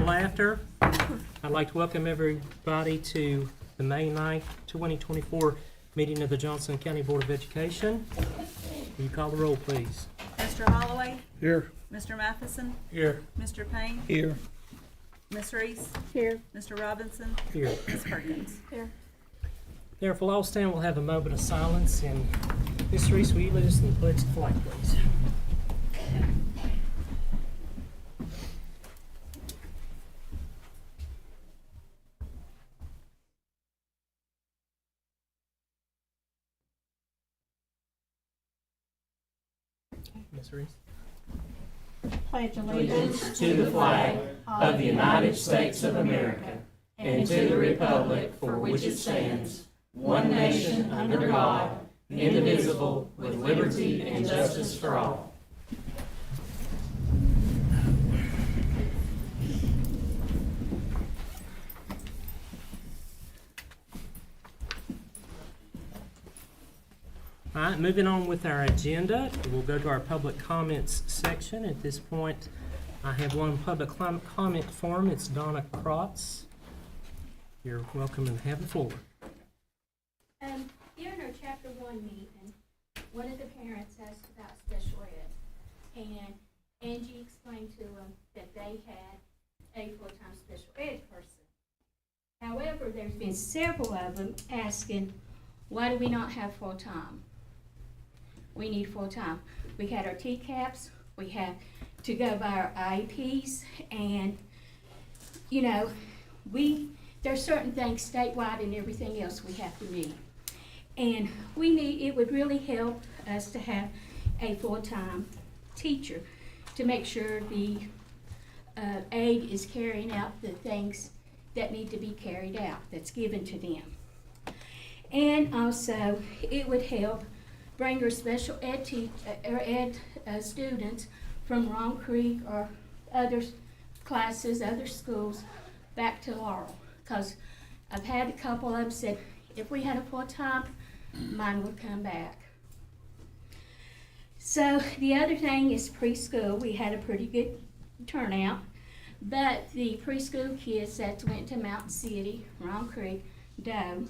laughter. I'd like to welcome everybody to the May 9th, 2024 meeting of the Johnson County Board of Education. Will you call the roll, please? Mr. Holloway? Here. Mr. Matheson? Here. Mr. Payne? Here. Ms. Reese? Here. Mr. Robinson? Here. Ms. Perkins? Here. Therefore, all stand, we'll have a moment of silence. And Ms. Reese, will you lead us in the pledge to the flag, please? Ms. Reese. Pledge Allegiance to the flag of the United States of America and to the republic for which it stands, one nation under God, indivisible, with liberty and justice for all. All right, moving on with our agenda, we'll go to our public comments section. At this point, I have one public comment form. It's Donna Krotz. You're welcome and have the floor. During our Chapter 1 meeting, one of the parents asked about special ed, and Angie explained to them that they had a full-time special ed person. However, there's been several of them asking, why do we not have full-time? We need full-time. We had our TCAPs, we have to go by our IEPs, and, you know, there's certain things statewide and everything else we have to meet. And it would really help us to have a full-time teacher to make sure the aide is carrying out the things that need to be carried out, that's given to them. And also, it would help bring our special ed students from Wrong Creek or other classes, other schools, back to Laurel. Because I've had a couple of them said, if we had a full-time, mine would come back. So the other thing is preschool. We had a pretty good turnout, but the preschool kids that went to Mountain City, Wrong Creek, Doe,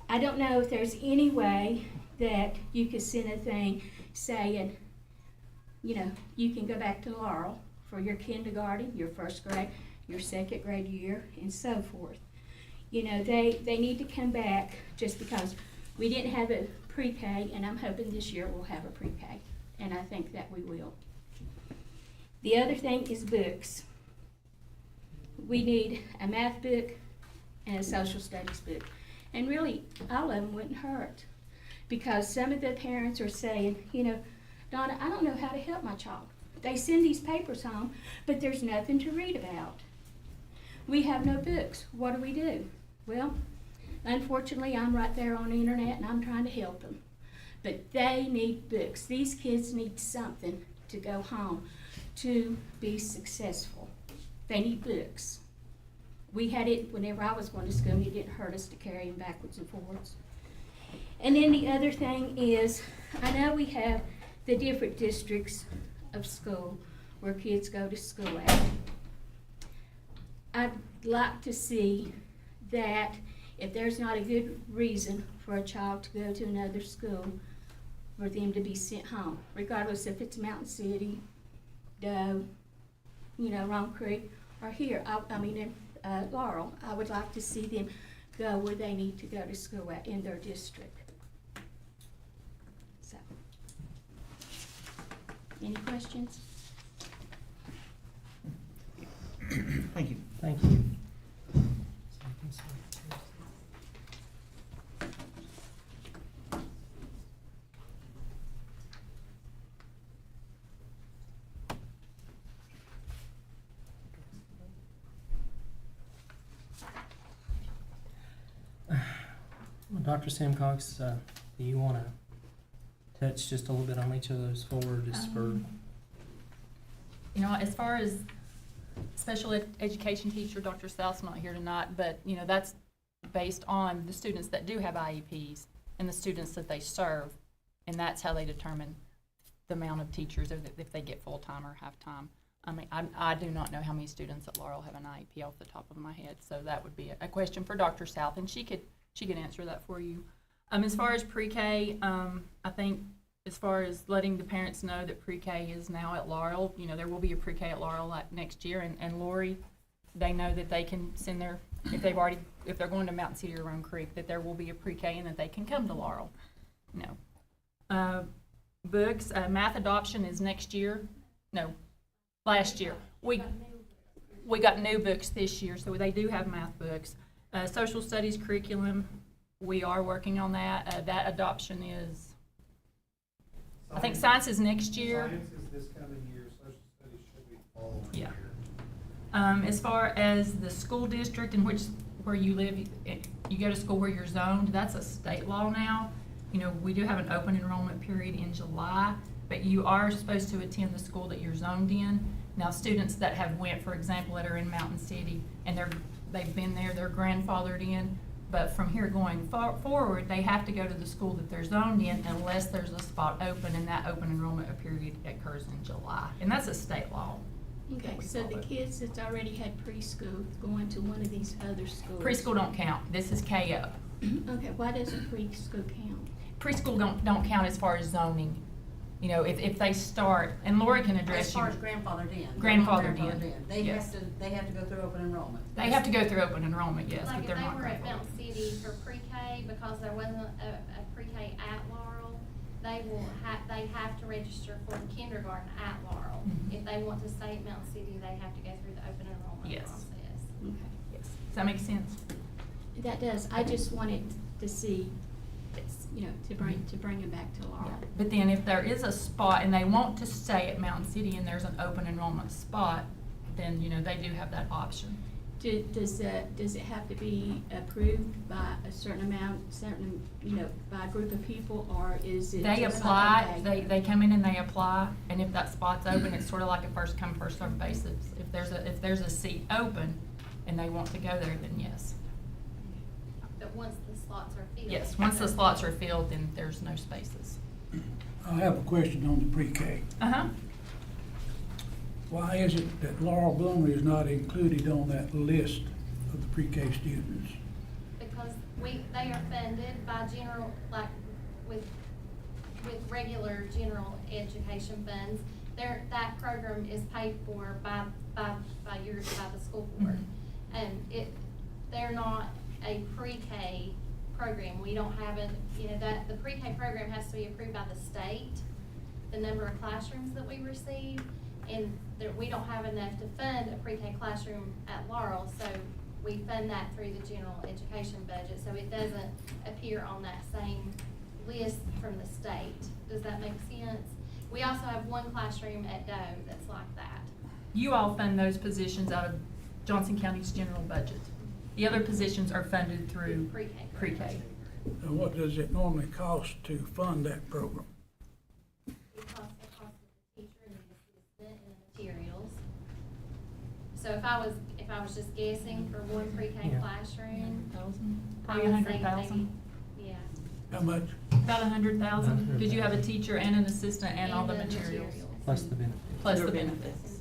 I don't know if there's any way that you could send a thing saying, you know, you can go back to Laurel for your kindergarten, your first grade, your second grade year, and so forth. You know, they need to come back just because we didn't have a pre-K, and I'm hoping this year we'll have a pre-K, and I think that we will. The other thing is books. We need a math book and a social studies book. And really, all of them wouldn't hurt, because some of the parents are saying, you know, Donna, I don't know how to help my child. They send these papers home, but there's nothing to read about. We have no books. What do? Well, unfortunately, I'm right there on the internet and I'm trying to help them. But they need books. These kids need something to go home to be successful. They need books. We had it whenever I was going to school, and it didn't hurt us to carry them backwards and forwards. And then the other thing is, I know we have the different districts of school where kids go to school at. I'd like to see that if there's not a good reason for a child to go to another school, for them to be sent home, regardless if it's Mountain City, Doe, you know, Wrong Creek, or here, in Laurel. I would like to see them go where they need to go to school at in their district. So, any questions? Thank you. Thank you. Dr. Simcox, do you want to touch just a little bit on each of those four, just for? You know, as far as special education teacher, Dr. South's not here tonight, but, you know, that's based on the students that do have IEPs and the students that they serve, and that's how they determine the amount of teachers, or if they get full-time or half-time. I mean, I do not know how many students at Laurel have an IEP off the top of my head, so that would be a question for Dr. South, and she could answer that for you. As far as pre-K, I think as far as letting the parents know that pre-K is now at Laurel, you know, there will be a pre-K at Laurel like next year, and Lori, they know that they can send their, if they're going to Mountain City or Roan Creek, that there will be a pre-K and that they can come to Laurel. No. Books, math adoption is next year. No, last year. We got new books this year, so they do have math books. Social studies curriculum, we are working on that. That adoption is, I think science is next year. Science is this coming year, social studies should be following Yeah. year. As far as the school district in where you live, you go to school where you're zoned, that's a state law now. You know, we do have an open enrollment period in July, but you are supposed to attend the school that you're zoned in. Now, students that have went, for example, that are in Mountain City, and they've been there, they're grandfathered in, but from here going forward, they have to go to the school that they're zoned in unless there's a spot open, and that open enrollment period occurs in July. And that's a state law. Okay, we so the follow. kids that's already had preschool going to one of these other schools. Preschool don't count. This is K up. Okay, why doesn't preschool count? Preschool don't count as far as zoning. You know, if they start, and Lori can address As you. far as grandfathered in. Grandfathered in, They yes. have to go through open enrollment. They have to go through open enrollment, yes, Like but if they're they not were at grandfathered. Mountain City for pre-K, because there wasn't a pre-K at Laurel, they have to register for kindergarten at Laurel. Mhm. If they want to stay at Mountain City, they have to go through the open enrollment Yes. process. Okay, Yes. Does that make sense? that does, I just wanted to see, it's, you know, to bring it back to Laurel. But then if there is a spot and they want to stay at Mountain City and there's an open enrollment spot, then, you know, they do have that option. Does it have to be approved by a certain amount, you know, by a group of people, or is it? They just apply, like, they come in and they apply, and if that spot's open, it's sort of like a first come, first served basis. If there's a seat open and they want to go there, then yes. But once the slots are filled. Yes, once the slots are filled, then there's no spaces. I have a question on the pre-K. Uh-huh. Why is it that Laurel Bloomley is not included on that list of the pre-K students? Because they are funded by general, like, with regular general education funds. That program is paid for by the school board. And they're not a pre-K program. We don't have the pre-K program has to be approved by the state, the number of classrooms that we receive, and we don't have enough to fund a pre-K classroom at Laurel, so we fund that through the general education budget, so it doesn't appear on that same list from the state. Does that make sense? We also have one classroom at Doe that's like that. You all fund those positions out of Johnson County's general budget. The other positions are funded through Pre-K. pre-K. And what does it normally cost to fund that program? It costs the cost of the teacher and the assistant and the materials. So if I was just guessing for one pre-K Yeah. classroom, I Probably would say $100,000. maybe, yeah. How much? About $100,000, because you have a teacher and an assistant and all the And materials, Plus the benefits. plus Their the benefits. benefits.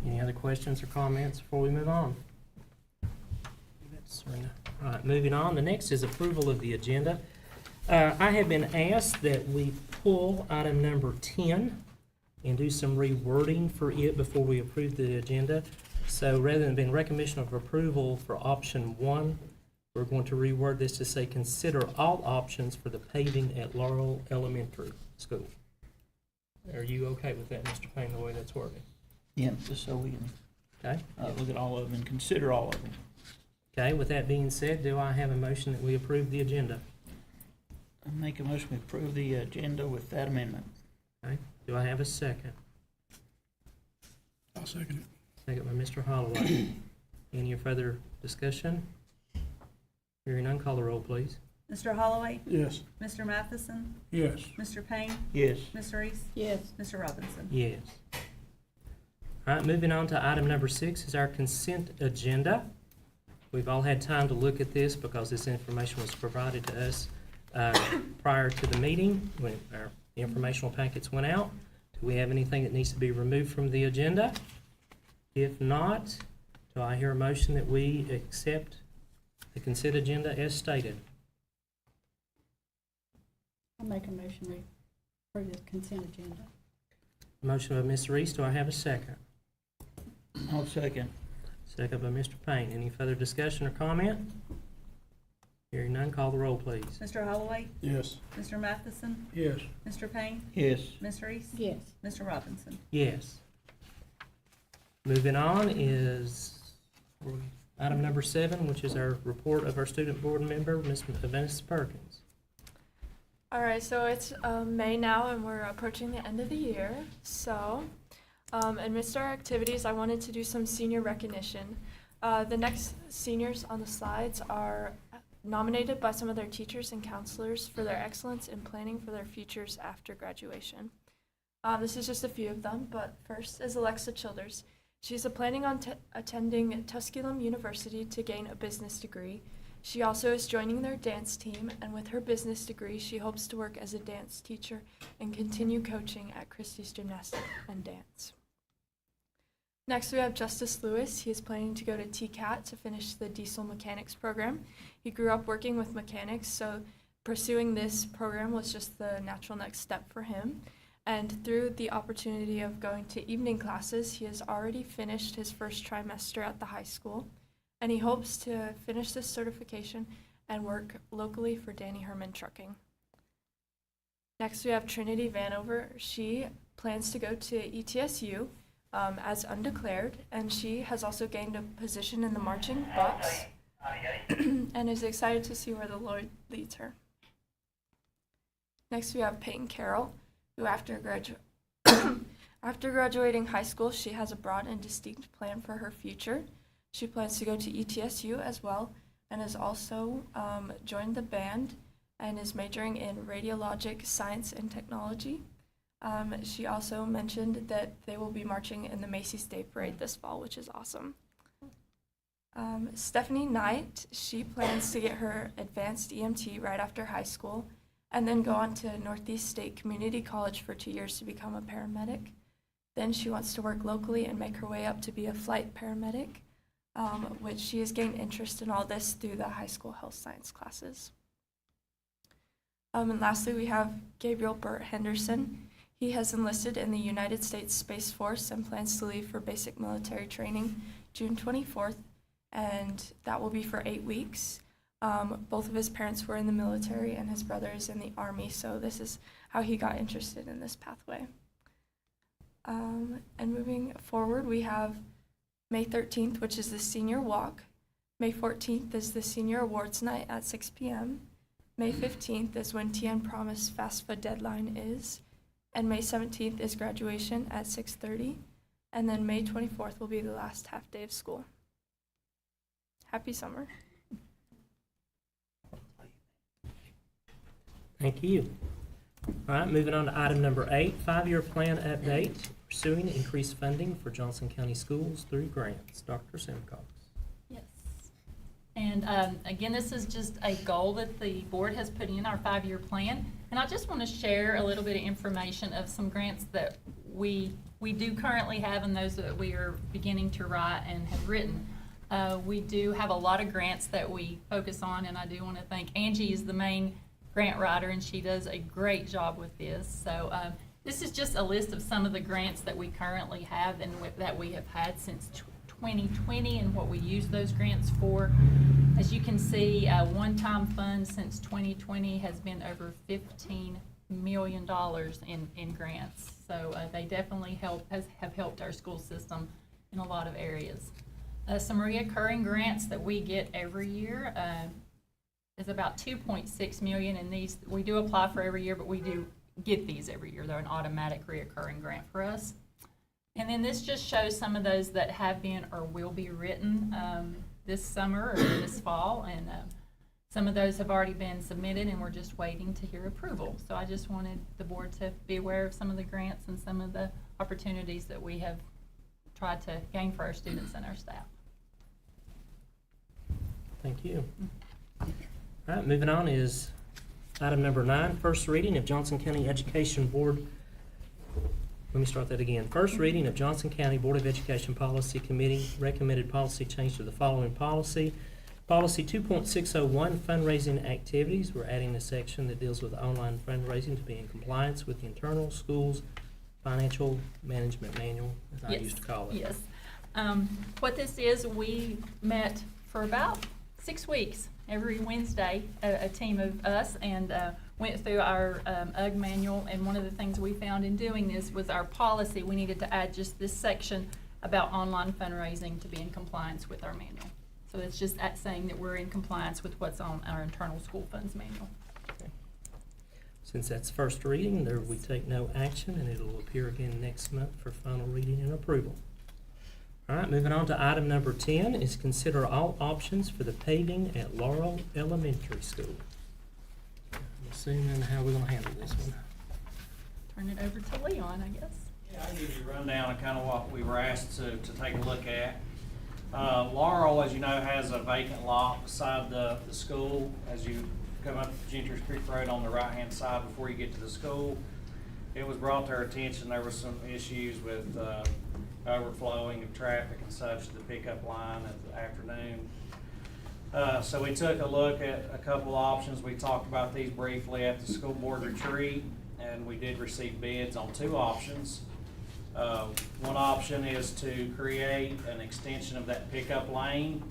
Any other questions or comments before we move on? All right, moving on. The next is approval of the agenda. I have been asked that we pull item number 10 and do some rewording for it before we approve the agenda. So rather than being recognition of approval for option 1, we're going to reword this to say, consider all options for the paving at Laurel Elementary School. Are you okay with that, Mr. Payne, the way that's worded? Yeah, just so we can Okay? look at all of them and consider all of them. Okay, with that being said, do I have a motion that we approve the agenda? I make a motion to approve the agenda with that amendment. Okay, do I have a second? I'll second it. Second by Mr. Holloway. Any further discussion? Hearing none, call the roll, please. Mr. Holloway? Yes. Mr. Matheson? Yes. Mr. Payne? Yes. Ms. Reese? Yes. Mr. Robinson? Yes. All right, moving on to item number 6 is our consent agenda. We've all had time to look at this because this information was provided to us prior to the meeting, when our informational packets went out. Do we have anything that needs to be removed from the agenda? If not, do I hear a motion that we accept the consent agenda as stated? I'll make a motion for the consent agenda. Motion by Ms. Reese, do I have a second? I'll second. Second by Mr. Payne. Any further discussion or comment? Hearing none, call the roll, please. Mr. Holloway, Yes. Mr. Matheson, Yes. Mr. Payne, Yes. Ms. Reese, Yes. Mr. Robinson. Yes. Moving on is item number 7, which is our report of our student board member, Ms. Vanessa Perkins. All right, so it's May now, and we're approaching the end of the year. So, amidst our activities, I wanted to do some senior recognition. The next seniors on the slides are nominated by some of their teachers and counselors for their excellence in planning for their futures after graduation. This is just a few of them, but first is Alexa Childers. She's planning on attending Tusculum University to gain a business degree. She also is joining their dance team, and with her business degree, she hopes to work as a dance teacher and continue coaching at Christie's Gymnastics and Dance. Next, we have Justice Lewis. He is planning to go to TCAT to finish the diesel mechanics program. He grew up working with mechanics, so pursuing this program was just the natural next step for him. And through the opportunity of going to evening classes, he has already finished his first trimester at the high school, and he hopes to finish this certification and work locally for Danny Herman Trucking. Next, we have Trinity Vanover. She plans to go to ETSU as undeclared, and she has also gained a position in the marching bucks and is excited to see where the Lord leads her. Next, we have Peyton Carroll, who after graduating high school, she has a broad and distinct plan for her future. She plans to go to ETSU as well, and has also joined the band and is majoring in radiologic science and technology. She also mentioned that they will be marching in the Macy's Day Parade this fall, which is awesome. Stephanie Knight, she plans to get her advanced EMT right after high school and then go on to Northeast State Community College for 2 years to become a paramedic. Then she wants to work locally and make her way up to be a flight paramedic, which she has gained interest in all this through the high school health science classes. And lastly, we have Gabriel Burt Henderson. He has enlisted in the United States Space Force and plans to leave for basic military training June 24th, and that will be for 8 weeks. Both of his parents were in the military, and his brother is in the Army, so this is how he got interested in this pathway. And moving forward, we have May 13th, which is the senior walk. May 14th is the senior awards night at 6 p.m. May 15th is when TN Promise FAFSA deadline is. And May 17th is graduation at 6:30. And then May 24th will be the last half day of school. Happy summer. Thank you. All right, moving on to item number 8, 5-year plan update, pursuing increased funding for Johnson County Schools through grants. Dr. Simcox. Yes. And again, this is just a goal that the board has put in our 5-year plan. And I just want to share a little bit of information of some grants that we do currently have and those that we are beginning to write and have written. We do have a lot of grants that we focus on, and I do want to thank Angie is the main grant writer, and she does a great job with this. So this is just a list of some of the grants that we currently have and that we have had since 2020 and what we use those grants for. As you can see, one-time fund since 2020 has been over $15 million in grants. So they definitely have helped our school system in a lot of areas. Some reoccurring grants that we get every year is about $2.6 million, and these we do apply for every year, but we do get these every year. They're an automatic reoccurring grant for us. And then this just shows some of those that have been or will be written this summer or this fall, and some of those have already been submitted, and we're just waiting to hear approval. So I just wanted the board to be aware of some of the grants and some of the opportunities that we have tried to gain for our students and our staff. Thank you. All right, moving on is Item number 9, first reading of Johnson County Education Board. Let me start that again. First reading of Johnson County Board of Education Policy Committee recommended policy change to the following policy. Policy 2.601, fundraising activities. We're adding a section that deals with online fundraising to be in compliance with the internal schools financial management manual, as I Yes. used to call it. Yes. What this is, we met for about 6 weeks, every Wednesday, a team of us, and went through our UGG manual, and one of the things we found in doing this was our policy, we needed to add just this section about online fundraising to be in compliance with our manual. So it's just that saying that we're in compliance with what's on our internal school funds manual. Since that's first reading, there we take no action, and it'll appear again next month for final reading and approval. All right, moving on to item number 10 is consider all options for the paving at Laurel Elementary School. I'm assuming how we're gonna handle this one. Turn it over to Leon, I guess. Yeah, I'll give you a rundown of kind of what we were asked to take a look at. Laurel, as you know, has a vacant lot beside the school as you come up Gentry's Creek Road on the right-hand side before you get to the school. It was brought to our attention there was some issues with overflowing of traffic and such to the pickup line at the afternoon. So we took a look at a couple options. We talked about these briefly at the school board retreat, and we did receive bids on 2 options. One option is to create an extension of that pickup lane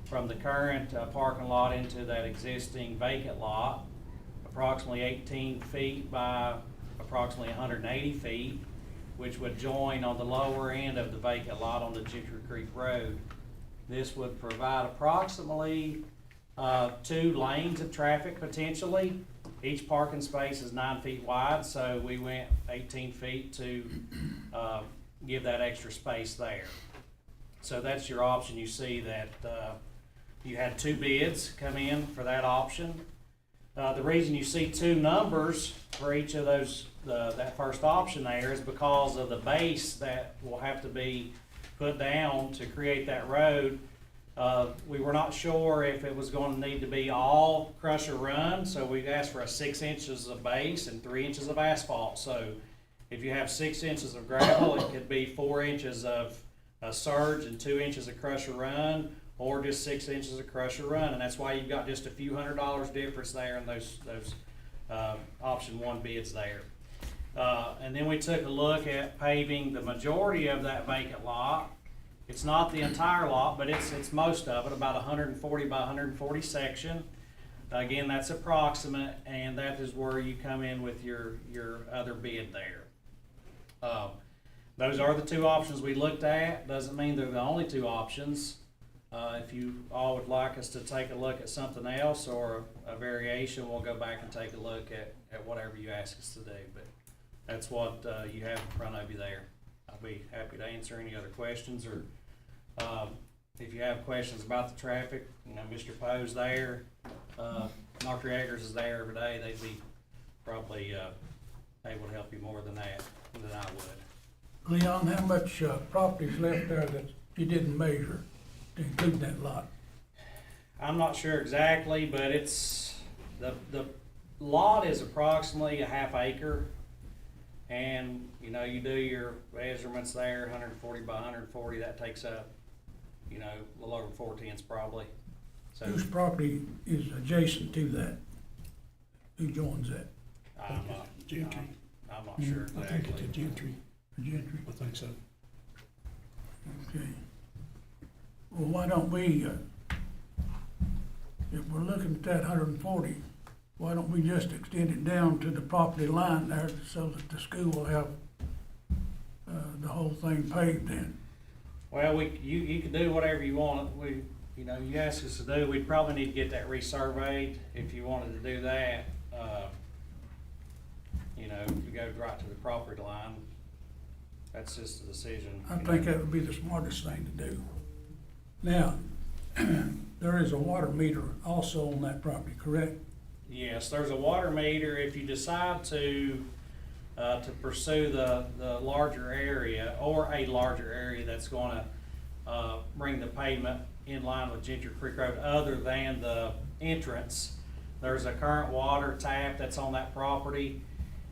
from the current parking lot into that existing vacant lot, approximately 18 feet by approximately 180 feet, which would join on the lower end of the vacant lot on the Gentry Creek Road. This would provide approximately 2 lanes of traffic potentially. Each parking space is 9 feet wide, so we went 18 feet to give that extra space there. So that's your option. You see that you had 2 bids come in for that option. The reason you see 2 numbers for each of those, that first option there, is because of the base that will have to be put down to create that road. We were not sure if it was going to need to be all crusher run, so we asked for 6 inches of base and 3 inches of asphalt. So if you have 6 inches of gravel, it could be 4 inches of surge and 2 inches of crusher run, or just 6 inches of crusher run, and that's why you've got just a few $100 difference there in those option 1 bids there. And then we took a look at paving the majority of that vacant lot. It's not the entire lot, but it's most of it, about 140 by 140 section. Again, that's approximate, and that is where you come in with your other bid there. Those are the 2 options we looked at. Doesn't mean they're the only 2 options. If you all would like us to take a look at something else or a variation, we'll go back and take a look at whatever you ask us to do. But that's what you have in front of you there. I'll be happy to answer any other questions, or if you have questions about the traffic, you know, Mr. Poe's there, Dr. Eggers is there every day. They'd be probably able to help you more than I would. Leon, how much property's left there that you didn't measure to include that lot? I'm not sure exactly, but it's, the lot is approximately a ½ acre. And, you know, you do your measurements there, 140 by 140, that takes up, you know, a little over 4/10 probably. So Whose property is adjacent to that? Who joins that? I'm not sure I exactly. think it's a Gentry. A Gentry? I think so. Okay. Well, why don't we, if we're looking at that 140, why don't we just extend it down to the property line there so that the school will have the whole thing paved then? Well, you can do whatever you want. You know, you ask us to do, we'd probably need to get that resurveyed if you wanted to do that. You know, if you go right to the property line, that's just a decision. I think that would be the smartest thing to do. Now, there is a water meter also on that property, correct? Yes, there's a water meter. If you decide to pursue the larger area, or a larger area that's going to bring the pavement in line with Gentry Creek Road other than the entrance, there's a current water tap that's on that property,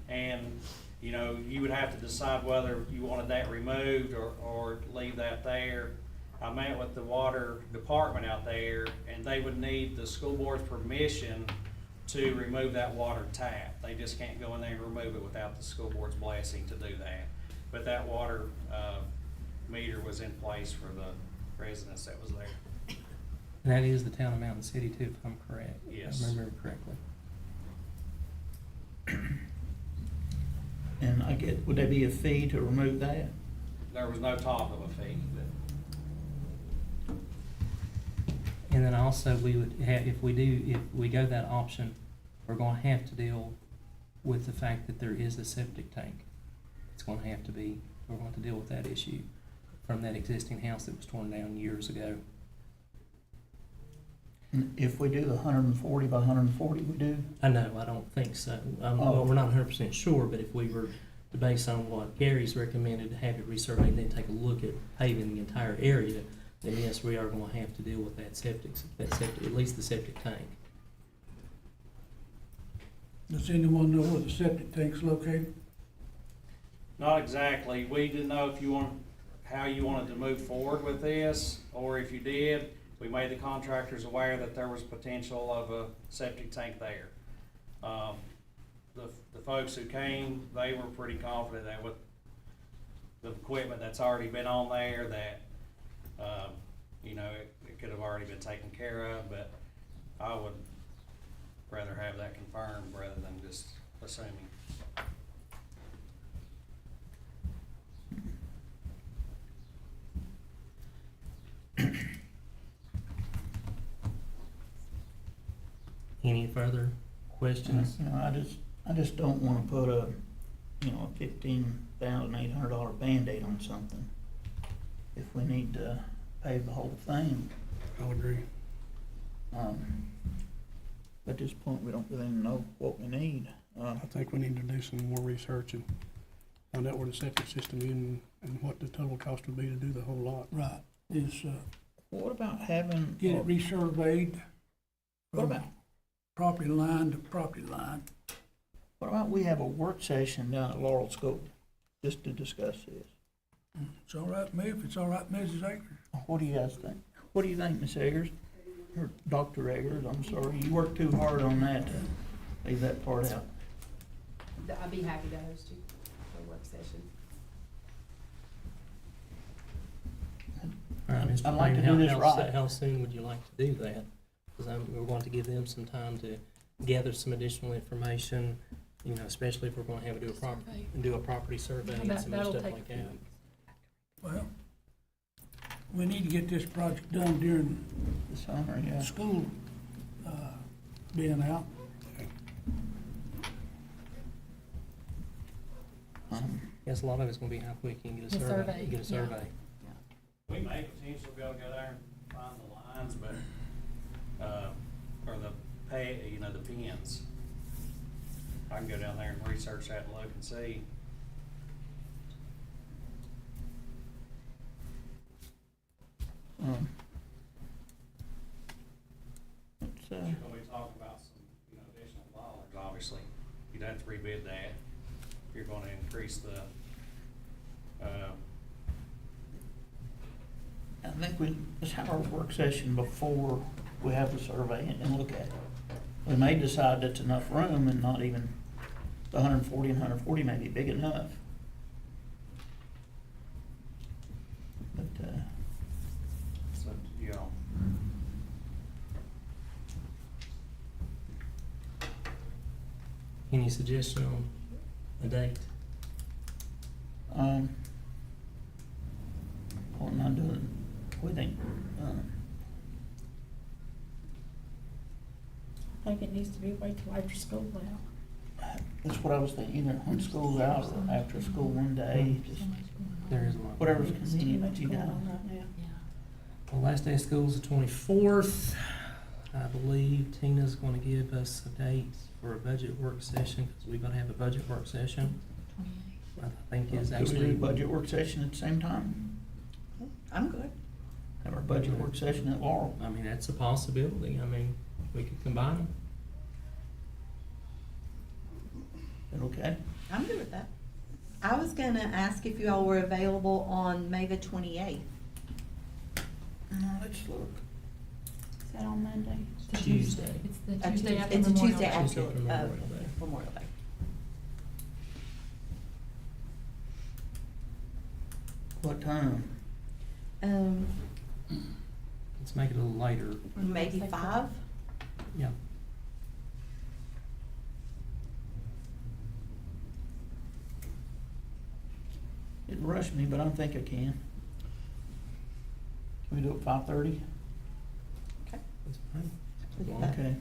and, you know, you would have to decide whether you wanted that removed or leave that there. I met with the water department out there, and they would need the school board's permission to remove that water tap. They just can't go in there and remove it without the school board's blessing to do that. But that water, meter was in place for the residents that was there. And that is the town of Mountain City too, if I'm correct. Yes. If I remember correctly. And I get, would there be a fee to remove that? There was no talk of a fee. And then also, we would have, if we go that option, we're gonna have to deal with the fact that there is a septic tank. It's gonna have to be, we're going to deal with that issue from that existing house that was torn down years ago. If we do the 140 by 140, we do? I know, I don't think so. Oh. Well, we're not 100% sure, but if we were to base on what Gary's recommended, to have it resurveyed, and then take a look at paving the entire area, then yes, we are gonna have to deal with that septic, at least the septic tank. Does anyone know where the septic tank's located? Not exactly. We didn't know if you how you wanted to move forward with this, or if you did, we made the contractors aware that there was potential of a septic tank there. The folks who came, they were pretty confident that with the equipment that's already been on there, that, you know, it could have already been taken care of, but I would rather have that confirmed rather than just assuming. Any further questions? You know, I just don't wanna put a, you know, a $15,800 Band-Aid on something. If we need to pave the whole thing. I'll agree. At this point, we don't really know what we need. I think we need to do some more research and find out where the septic system is and what the total cost would be to do the whole lot. Right, is, What about having? get it resurveyed What from about, property line to property line. what about we have a work session down at Laurel School just to discuss this? It's all right with me, if it's all right, Mrs. Akers. What do you guys think? What do you think, Miss Eggers? Or Dr. Eggers, I'm sorry, you worked too hard on that to leave that part out. I'd be happy to host you for a work session. All right, Mr. I'd like to Payne, do this right. how soon would you like to do that? Because we're going to give them some time to gather some additional information, you know, especially if we're going to have to do a property survey and some other That'll stuff take like that. Well, we need to get this project done during The summer, yeah. school, being out. Yes, a lot of it's going to be how quick you can get a The survey. survey, Get a yeah. survey. We may potentially be able to go there and find the lines, but, or you know, the pins. I can go down there and research that and look and see. It's, You're gonna be talking about some, you know, additional dollars, obviously. You'd have to rebid that. You're gonna increase the, I think let's have our work session before we have the survey and look at it. We may decide that's enough room and not even, the 140 and 140 may be big enough. But, so, you know, Any suggestion on a date? What am I doing? We think, I think it needs to be wait till after school out. that's what I was thinking, either when school's out or after school one day, just There is one. whatever's There's too convenient much to you going guys. on right now. The last day of school is the 24th. I believe Tina's going to give us a date for a budget work session, because we're going to have a budget work session. I think is Could we actually. do a budget work session at the same time? I'm good. Have our budget work session at Laurel? I mean, that's a possibility. I mean, we could combine them. Okay. I'm good with that. I was gonna ask if you all were available on May the 28th. Let's look. Is that on Monday? It's the Tuesday. It's the Tuesday after It's a Memorial Tuesday Day. after Tuesday after Memorial Day. Memorial Day. What time? Let's make it a little later. Maybe 5? Yeah. It rushed me, but I think I can. Can we do it 5:30? That's fine. Okay.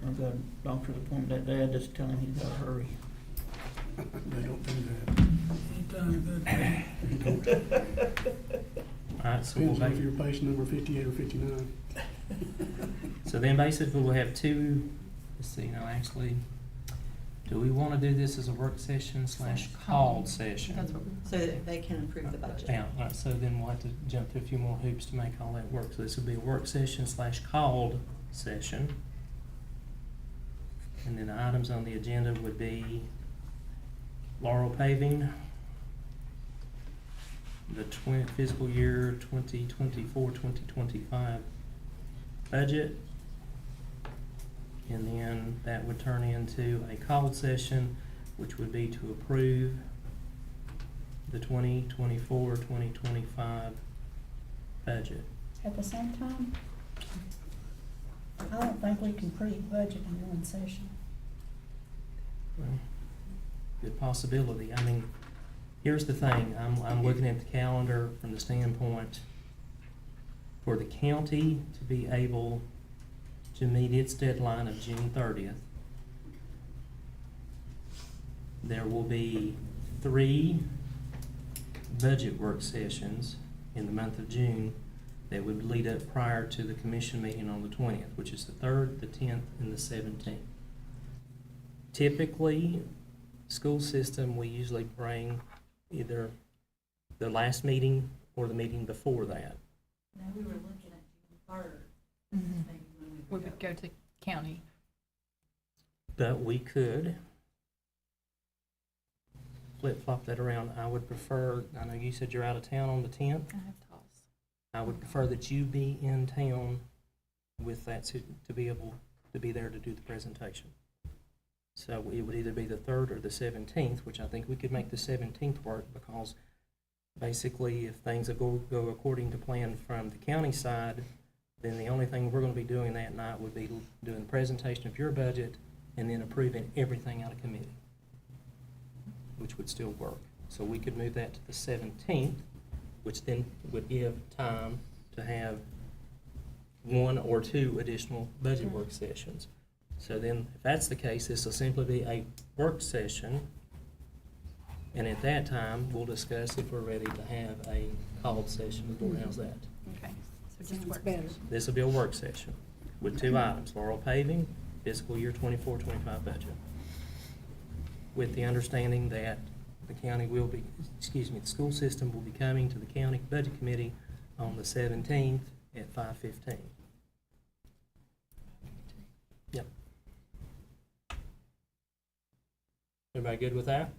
I've got a doctor's appointment that day, I just tell him he's gotta hurry. They don't do Anytime good. All right, so we'll Depends on make, if you're patient number 58 or 59. so then basically we'll have two, let's see, no, actually, do we want to do this as a work session / called session? That's what we. So that they can approve the budget. Yeah, all right, so then we'll have to jump through a few more hoops to make all that work. So this will be a work session / called session. And then the items on the agenda would be Laurel paving, the fiscal year 2024-2025 budget, and then that would turn into a called session, which would be to approve the 2024-2025 budget. At the same time? I don't think we can pre-budget in one session. Well, good possibility. I mean, here's the thing, I'm looking at the calendar from the standpoint for the county to be able to meet its deadline of June 30th. There will be 3 budget work sessions in the month of June that would lead up prior to the commission meeting on the 20th, which is the 3rd, the 10th, and the 17th. Typically, school system, we usually bring either the last meeting or the meeting before that. Now, we were looking at June 3rd. Mhm. We would go to county. But we could flip-flop that around. I would prefer, I know you said you're out of town on the 10th. I have toss. I would prefer that you be in town with that to be able to be there to do the presentation. So it would either be the 3rd or the 17th, which I think we could make the 17th work, because basically if things go according to plan from the county side, then the only thing we're going to be doing that night would be doing the presentation of your budget and then approving everything out of committee, which would still work. So we could move that to the 17th, which then would give time to have 1 or 2 additional budget work sessions. So then, if that's the case, this will simply be a work session, and at that time, we'll discuss if we're ready to have a called session with the board. How's that? Okay, so just Sounds work better. session. This will be a work session with 2 items, Laurel paving, fiscal year 24-25 budget. With the understanding that the county will be, the school system will be coming to the county budget committee on the 17th at 5:15. Yep. Everybody good with that?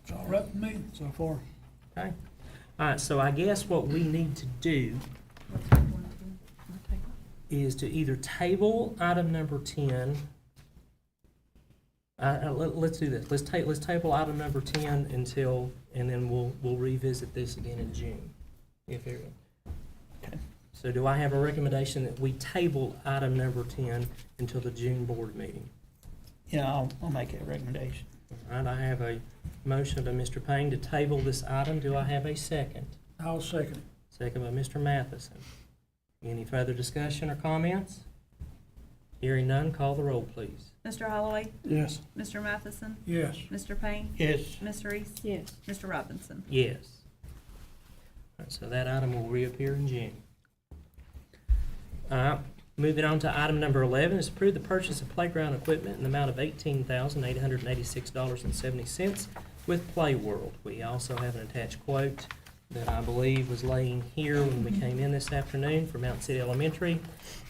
It's all right with me. So far, Okay. All right, so I guess what we need to do is to either table item number 10. Let's do this. Let's table item number 10 until, and then we'll revisit this again in June. Okay. So do I have a recommendation that we table item number 10 until the June board meeting? Yeah, I'll make that recommendation. All right, I have a motion by Mr. Payne to table this item. Do I have a second? I'll second it. Second by Mr. Matheson. Any further discussion or comments? Hearing none, call the roll, please. Mr. Holloway? yes. Mr. Matheson? Yes. Mr. Payne? Yes. Ms. Reese? Yes. Mr. Robinson? Yes. All right, so that item will reappear in June. Moving on to item number 11, is approve the purchase of playground equipment in the amount of $18,886.70 with Play World. We also have an attached quote that I believe was laying here when we came in this afternoon for Mountain City Elementary.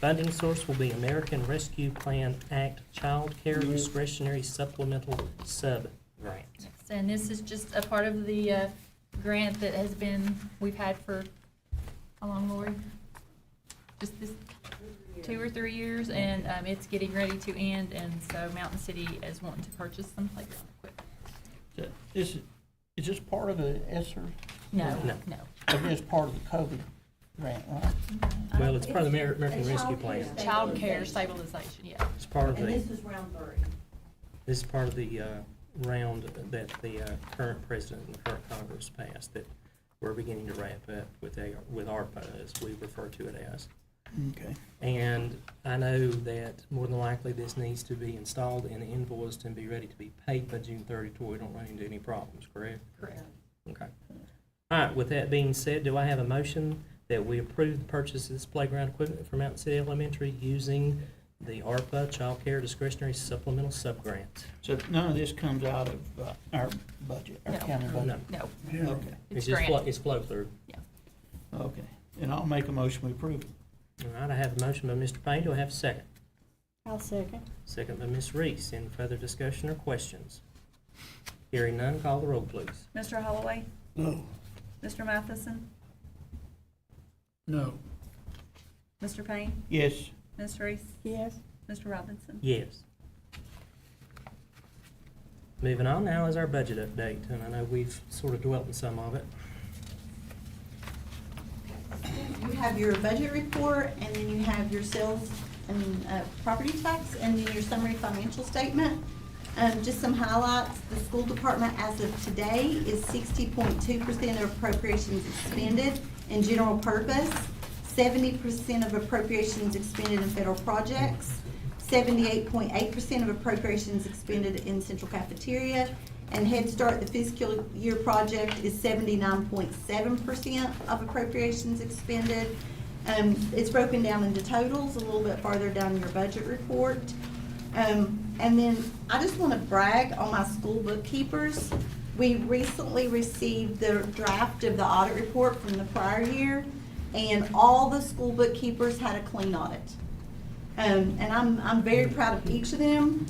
Funding source will be American Rescue Plan Act Child Care Discretionary Supplemental Sub-Grant. And this is just a part of the grant that we've had for, how long, Lori? Just this 2 or 3 years, and it's getting ready to end, and so Mountain City is wanting to purchase some playground equipment. Is this part of the ESSER? No, No. no. It is part of the COVID grant, right? Well, it's part of the American Rescue Plan. Child care stabilization, yeah. It's part of And the, this was round 3. this is part of the round that the current president and the current Congress passed that we're beginning to wrap up with ARPA, as we refer to it as. Okay. And I know that more than likely this needs to be installed and invoiced and be ready to be paid by June 30 so we don't run into any problems, correct? Correct. Okay. All right, with that being said, do I have a motion that we approve the purchase of this playground equipment for Mountain City Elementary using the ARPA Child Care Discretionary Supplemental Sub-Grant? So none of this comes out of our budget, our No. county No. budget? No, Yeah. Okay, it's just grant. it's flow through. okay. And I'll make a motion we approve it. All right, I have a motion by Mr. Payne. Do I have a second? I'll second. Second by Ms. Reese. Any further discussion or questions? Hearing none, call the roll, please. Mr. Holloway? No. Mr. Matheson? No. Mr. Payne? Yes. Ms. Reese? Yes. Mr. Robinson? Yes. Moving on now is our budget update, and I know we've sort of dwelt in some of it. You have your budget report, and then you have your sales and property tax, and then your summary financial statement. Just some highlights, the school department as of today is 60.2% of appropriations expended in general purpose, 70% of appropriations expended in federal projects, 78.8% of appropriations expended in central cafeteria, and Head Start, the fiscal year project, is 79.7% of appropriations expended. It's broken down into totals a little bit farther down in your budget report. And then I just want to brag on my school bookkeepers. We recently received the draft of the audit report from the prior year, and all the school bookkeepers had a clean audit. And I'm very proud of each of them.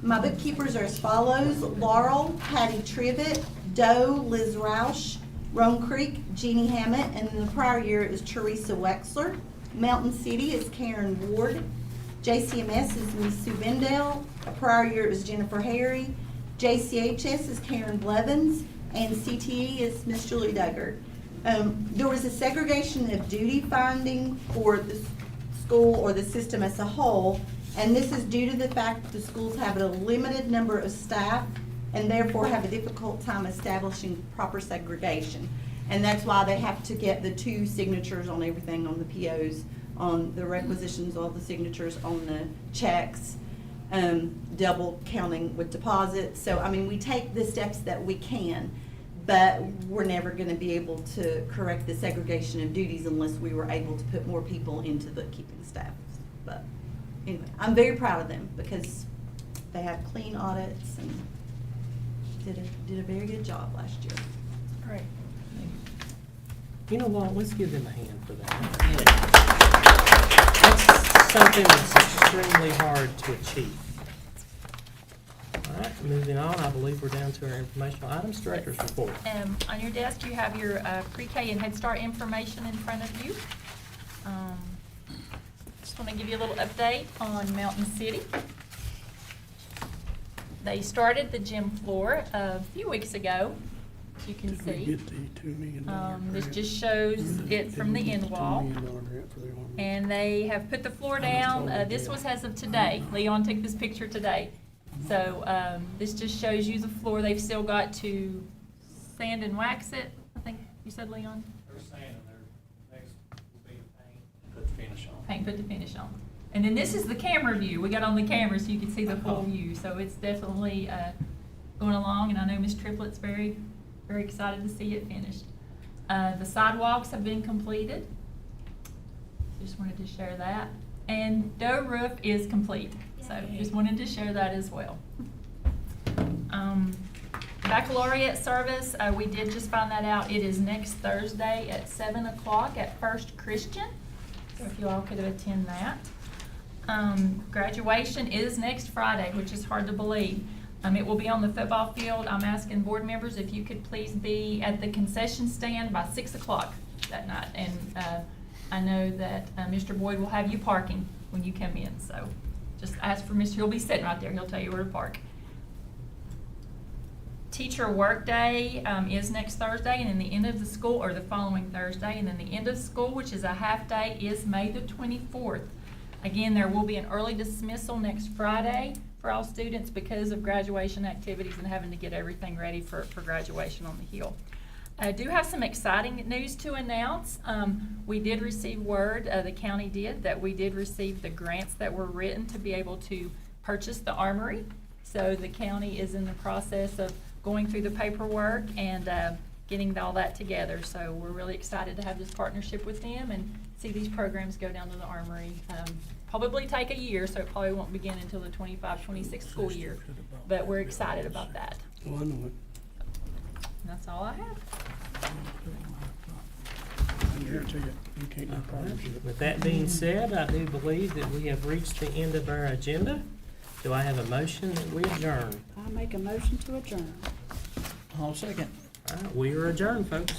My bookkeepers are as follows: Laurel, Patty Trivet, Doe, Liz Roush, Roan Creek, Jeannie Hammett, and in the prior year is Teresa Wexler. Mountain City is Karen Ward. JCMS is Ms. Sue Bendale. A prior year it was Jennifer Harry. JCHS is Karen Blevins, and CTE is Ms. Julie Duggar. There was a segregation of duty finding for the school or the system as a whole, and this is due to the fact that the schools have a limited number of staff and therefore have a difficult time establishing proper segregation. And that's why they have to get the 2 signatures on everything, on the POs, on the requisitions, all the signatures on the checks, double counting with deposits. So, I mean, we take the steps that we can, but we're never going to be able to correct the segregation of duties unless we were able to put more people into the bookkeeping staff. But anyway, I'm very proud of them because they had clean audits and did a very good job last year. Great. You know what, let's give them a hand for that. That's something that's extremely hard to achieve. All right, moving on, I believe we're down to our informational items, director's report. On your desk, you have your pre-K and Head Start information in front of you. Just want to give you a little update on Mountain City. They started the gym floor a few weeks ago, as you can Did we see. get the $2 million This grant? just shows it from the end wall. $2 million grant for the Army. And they have put the floor down. This was as of today. Leon took this picture today. So this just shows you the floor. They've still got to sand and wax it, I think you said, Leon? They're sanding, their next will be to paint, put the finish on. Paint, put the finish on. And then this is the camera view. We got on the camera so you can see the full view. So it's definitely going along, and I know Miss Triplett's very, very excited to see it finished. The sidewalks have been completed. Just wanted to share that. And Doe roof is complete. So just wanted to share that as well. Baccalaureate service, we did just find that out. It is next Thursday at 7 o'clock at First Christian. So if you all could attend that. Graduation is next Friday, which is hard to believe. It will be on the football field. I'm asking board members if you could please be at the concession stand by 6 o'clock that night. And I know that Mr. Boyd will have you parking when you come in. So just ask for Mr. He'll be sitting right there. He'll tell you where to park. Teacher workday is next Thursday, and then the end of the school, or the following Thursday, and then the end of school, which is a half day, is May the 24th. Again, there will be an early dismissal next Friday for all students because of graduation activities and having to get everything ready for graduation on the Hill. I do have some exciting news to announce. We did receive word, the county did, that we did receive the grants that were written to be able to purchase the armory. So the county is in the process of going through the paperwork and getting all that together. So we're really excited to have this partnership with them and see these programs go down to the armory. Probably take a year, so it probably won't begin until the 25-26 school year. But we're excited about that. Oh, I know it. And that's all I have. I guarantee you, you can't do problems. With that being said, I do believe that we have reached the end of our agenda. Do I have a motion that we adjourn? I make a motion to adjourn. I'll second. All right, we are adjourned, folks.